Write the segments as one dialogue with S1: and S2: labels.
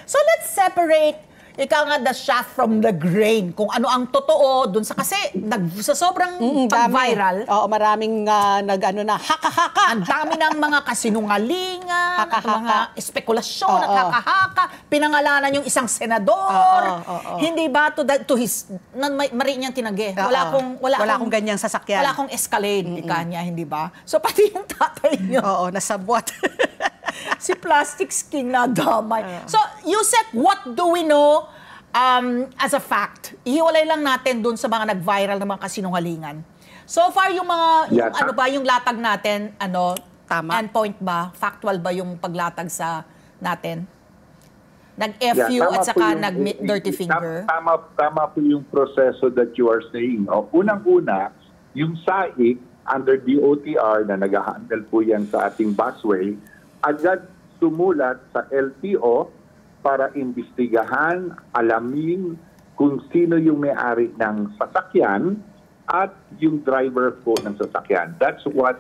S1: So let's separate the chaff from the grain. Kung ano ang totoo dun sa kasi sa sobrang pag-viral.
S2: Oo, maraming haka-haka.
S1: Ang dami ng mga kasinungalingan, mga espekulasyon, haka-haka, pinangalanan yung isang senador. Hindi ba to his mari niyang tinanggi. Wala akong
S2: ganyang sasakyan.
S1: Wala akong Escalade, kanya, hindi ba? So pati yung tatay niyo.
S2: Oo, nasabwat.
S1: Si Plastics King na damay. So, Yusek, what do we know as a fact? Ihiwalay lang natin dun sa mga nag-viral na mga kasinungalingan. So far, yung mga, yung latag natin,
S2: tama.
S1: Endpoint ba? Factual ba yung paglatag sa natin? Nag-FU at saka nag-dirty finger?
S3: Tama po yung proseso that you are saying. Unang-una, yung SAIC under DOTR na nag-handle po yan sa ating busway, agad sumulat sa LTO para imbestigahan, alamin kung sino yung may-ari ng sasakyan at yung driver po ng sasakyan. That's what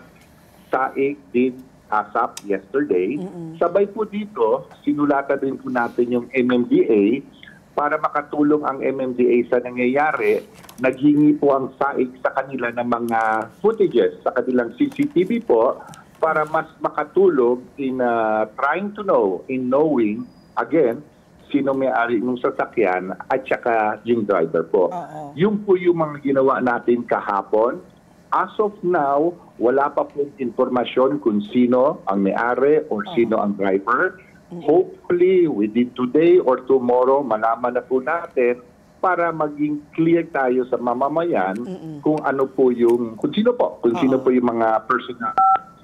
S3: SAIC did ASAP yesterday. Sabay po dito, sinulatan din po natin yung MMDA para makatulong ang MMDA sa nangyayari. Naghingi po ang SAIC sa kanila ng mga footages sa kanilang CCTV po para mas makatulog in trying to know, in knowing, again, sino may-ari ng sasakyan at saka yung driver po. Yung po yung mga ginawa natin kahapon. As of now, wala pa po informasyon kung sino ang may-ari or sino ang driver. Hopefully, within today or tomorrow, malaman na po natin para maging clear tayo sa mamamayan kung ano po yung, kung sino po yung mga personal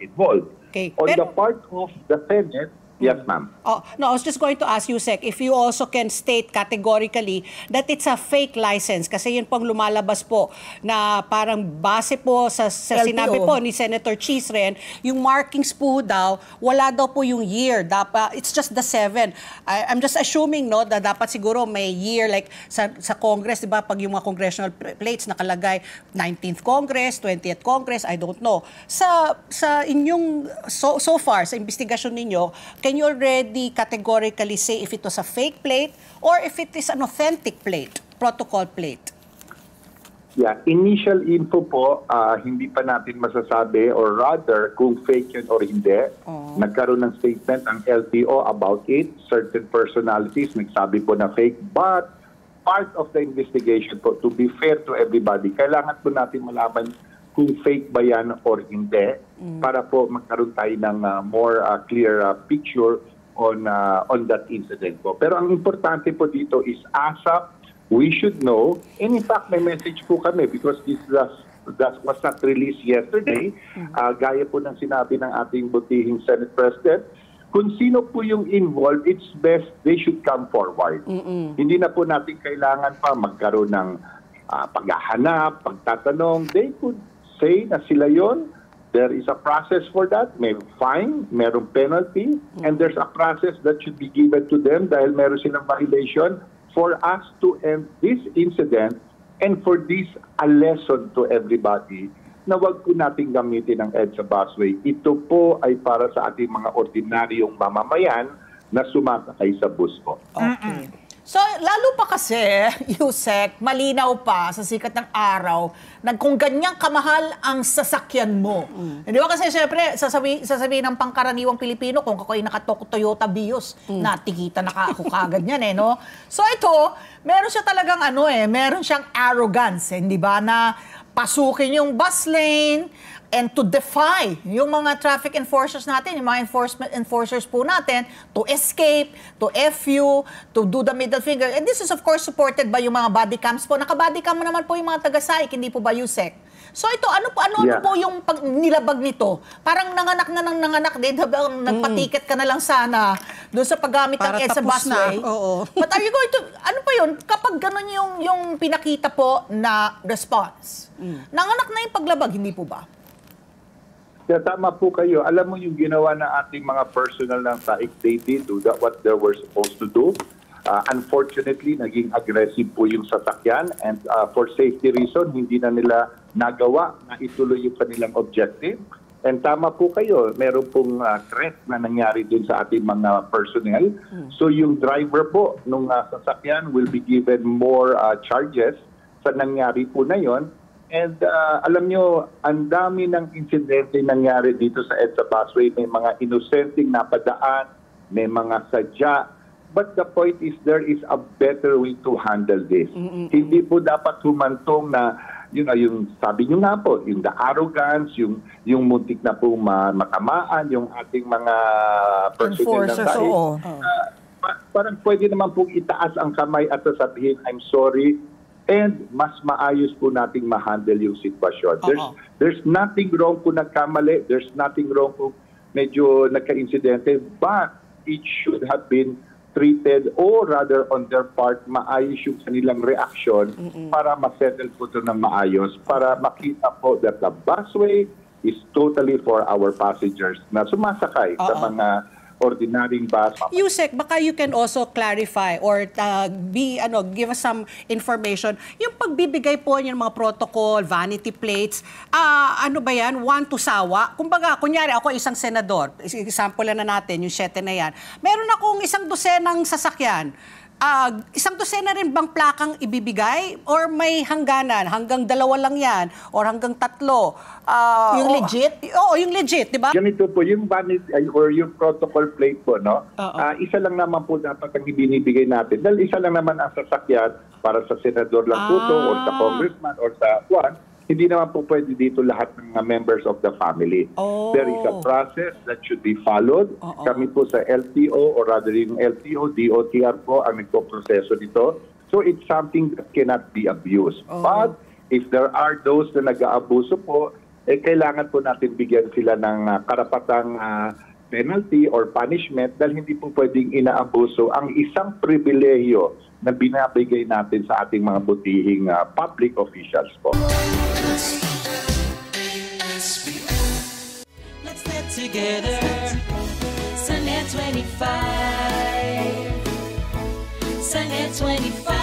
S3: involved.
S2: Okay.
S3: On the part of the Senate, yes, ma'am.
S2: No, I was just going to ask you, Sec, if you also can state categorically that it's a fake license kasi yun pong lumalabas po na parang base po sa sinabi po ni Senator Chisren, yung markings po daw, wala daw po yung year. Dapat, it's just the 7. I'm just assuming, no, na dapat siguro may year like sa Congress, di ba, pag yung mga congressional plates nakalagay 19th Congress, 20th Congress, I don't know. Sa inyong, so far, sa investigasyon ninyo, can you already categorically say if it was a fake plate or if it is an authentic plate, protocol plate?
S3: Yeah, initial info po, hindi pa natin masasabi or rather kung fake yun or hindi. Nagkaroon ng statement ang LTO about it. Certain personalities nagsabi po na fake, but part of the investigation po, to be fair to everybody, kailangan po natin malaman kung fake ba yan or hindi para po magkaroon tayo ng more clear picture on that incident po. Pero ang importante po dito is ASAP, we should know, and in fact may message po kami because this was not released yesterday, gaya po ng sinabi ng ating butihing Senate President, kung sino po yung involved, it's best they should come forward. Hindi na po natin kailangan pa magkaroon ng paghahanap, pagtatanong. They could say na sila yon. There is a process for that. May fine, merong penalty, and there's a process that should be given to them dahil meron silang violation for us to end this incident and for this a lesson to everybody na wag po natin gamitin ang EDSA busway. Ito po ay para sa ating mga ordinaryong mamamayan na sumasakay sa bus po.
S2: Okay.
S1: So, lalo pa kasi, Yusek, malinaw pa sa sikat ng araw na kung ganyang kamahal ang sasakyan mo. Di ba kasi siyempre, sasabihin ng pangkaraniwang Pilipino kung ako'y Toyota Vios, natikita na ako kagad yan no? So ito, meron siya talagang meron siyang arrogance, hindi ba, na pasukin yung bus lane, and to defy yung mga traffic enforcers natin, yung mga enforcers po natin, to escape, to FU, to do the middle finger. And this is of course supported by yung mga body cams po. Naka-body cam naman po yung mga taga-SAIC, hindi po ba, Yusek? So ito, ano po yung nilabag nito? Parang nanganak na ng nanganak din, nagpatiket ka na lang sana doon sa paggamit ng EDSA busway. But are you going to, ano pa yun, kapag ganun yung pinakita po na response, nanganak na yung paglabag, hindi po ba?
S3: Yeah, tama po kayo. Alam mo yung ginawa ng ating mga personal ng SAIC, they did do that what they were supposed to do. Unfortunately, naging aggressive po yung sasakyan and for safety reason, hindi na nila nagawa na ituloy yung kanilang objective. And tama po kayo, meron pong threat na nangyari dun sa ating mga personnel. So yung driver po nung sasakyan will be given more charges sa nangyari po na yon. And alam nyo, ang dami ng insidente nangyari dito sa EDSA busway. May mga inosenteng napadaan, may mga sadya. But the point is there is a better way to handle this. Hindi po dapat humantong na yung sabi nyo nga po, yung the arrogance, yung muntik na po matamaan, yung ating mga personnel ng
S1: Enforcers, oo.
S3: Parang pwede naman pong itaas ang kamay at sasabihin, I'm sorry, and mas maayos po nating ma-handle yung sitwasyon. There's nothing wrong kung nagkamali, there's nothing wrong kung medyo nagka-insidente, but it should have been treated or rather on their part, maayos yung kanilang reaksyon para ma-settle po ito ng maayos, para makita po that the busway is totally for our passengers na sumasakay sa mga ordinaryong bus.
S2: Yusek, baka you can also clarify or give us some information. Yung pagbibigay po ng mga protocol, vanity plates, ano ba yan? One to sawa? Kumbaga, kunyari ako isang senador, example na natin, yung 7 na yan. Meron akong 1 dosenang sasakyan. 1 dosena rin bang plakang ibibigay? Or may hangganan? Hanggang 2 lang yan? Or hanggang 3?
S1: Yung legit?
S2: Oo, yung legit, di ba?
S3: Ganito po, yung vanity or yung protocol plate po, no? Isa lang naman po dapat ang ibinibigay natin. Dahil isa lang naman ang sasakyan para sa senador lang po to, or sa congressman, or sa Juan. Hindi naman po pwede dito lahat ng members of the family. There is a process that should be followed. Kami po sa LTO or rather yung LTO, DOTR po ang nagpo-proseso nito. So it's something that cannot be abused. But if there are those na nag-aabuso po, kailangan po natin bigyan sila ng karapatang penalty or punishment dahil hindi po pwedeng inaabuso ang isang pribilehiyo na binabigay natin sa ating mga butihing public officials po.
S4: Let's get together. Sunday 25. Sunday 25.